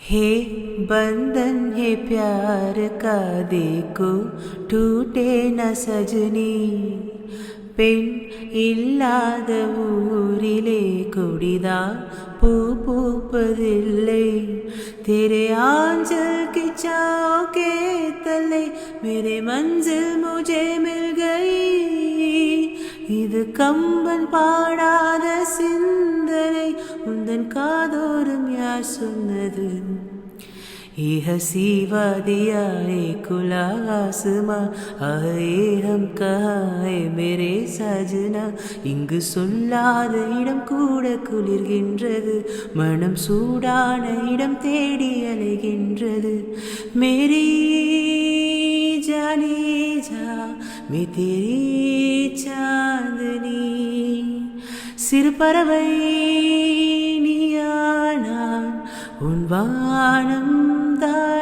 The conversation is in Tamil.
हे बंधन है प्यार का देखो टूटे न सजनी பெண் இல்லாத ஊரிலே கொடிதான் பூ பூப்பதில்லை तेरे आंचल की छाँव के तले मेरे मंजिल मुझे मिल गई இது கம்பன் பாடாத சிந்தனை உந்தன் காதோறும் யார் சொன்னது यह सीवा दिया खुला आसमां आए हम कहाँ है मेरे सजना இங்கு சொல்லாத இடம் கூட குளிர்கின்றது மனம் சூடான இடம் தேடி அலைகின்றது मेरी जाने जा मैं तेरी चांदनी சிறு பறவை நீயானான் உன் வானம் தான்